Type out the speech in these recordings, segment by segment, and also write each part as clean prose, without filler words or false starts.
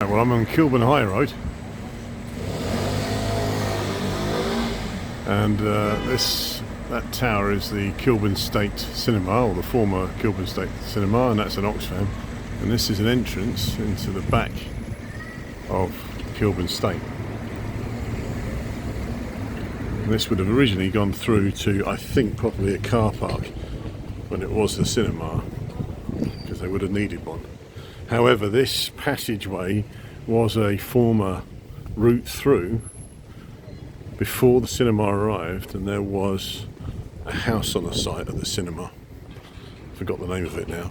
Well, I'm on Kilburn High Road, and that tower is the Kilburn State Cinema, or the former Kilburn State Cinema, and that's an Oxfam. And this is an entrance into the back of Kilburn State. And this would have originally gone through to, I think, probably a car park when it was the cinema, because they would have needed one. However, this passageway was a former route through before the cinema arrived, and there was a house on the site of the cinema. I forgot the name of it now.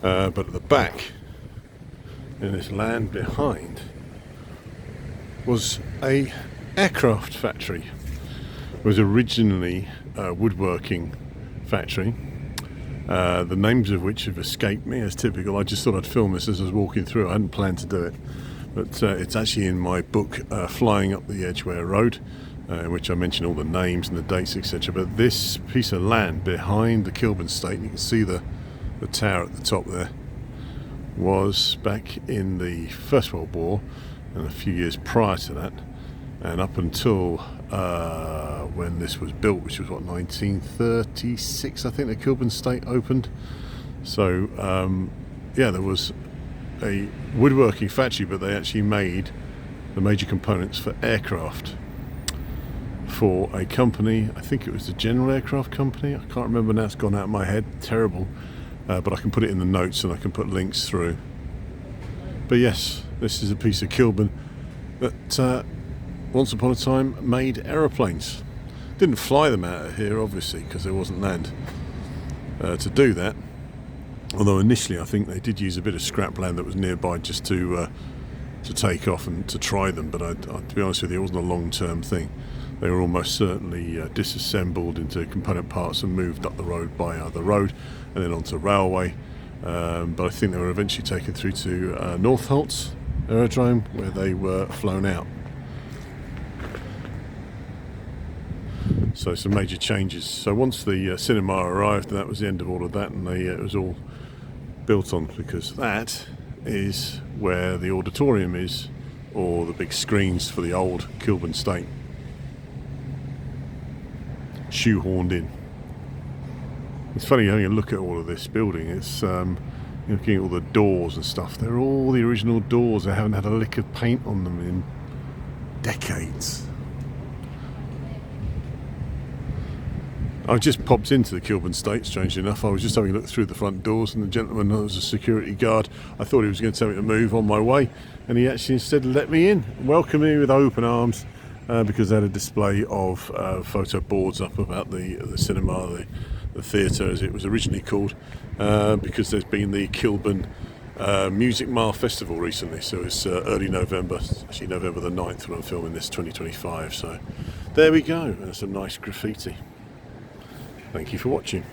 But at the back, in this land behind, was a aircraft factory. It was originally a woodworking factory. The names of which have escaped me, as typical. I just thought I'd film this as I was walking through. I hadn't planned to do it, but it's actually in my book, Flying Up The Edgware Road, in which I mention all the names and the dates, etc. But this piece of land behind the Kilburn State, you can see the tower at the top there, was back in the First World War and a few years prior to that, and up until when this was built, which was 1936, I think, the Kilburn State opened. So there was a woodworking factory, but they actually made the major components for aircraft for a company. I think it was the General Aircraft Company. I can't remember now, it's gone out of my head, terrible, but I can put it in the notes and I can put links through. But yes, this is a piece of Kilburn that once upon a time made aeroplanes. Didn't fly them out of here, obviously, because there wasn't land to do that. Although initially I think they did use a bit of scrap land that was nearby just to take off and to try them. But to be honest with you, it wasn't a long-term thing. They were almost certainly disassembled into component parts and moved up the road by the road and then onto railway. But I think they were eventually taken through to Northolt's aerodrome, where they were flown out. So some major changes. So once the cinema arrived, that was the end of all of that, and it was all built on, because that is where the auditorium is, or the big screens for the old Kilburn State, shoehorned in. It's funny having a look at all of this building. It's looking at all the doors and stuff. They're all the original doors. They haven't had a lick of paint on them in decades. I just popped into the Kilburn State, strangely enough. I was just having a look through the front doors, and the gentleman who was a security guard, I thought he was going to tell me to move on my way, and he actually instead let me in, welcomed me with open arms, because they had a display of photo boards up about the cinema, the theatre as it was originally called, because there's been the Kilburn Music Mile Festival recently. So it's early November, actually November the 9th when I'm filming this, 2025. So there we go, and some nice graffiti. Thank you for watching.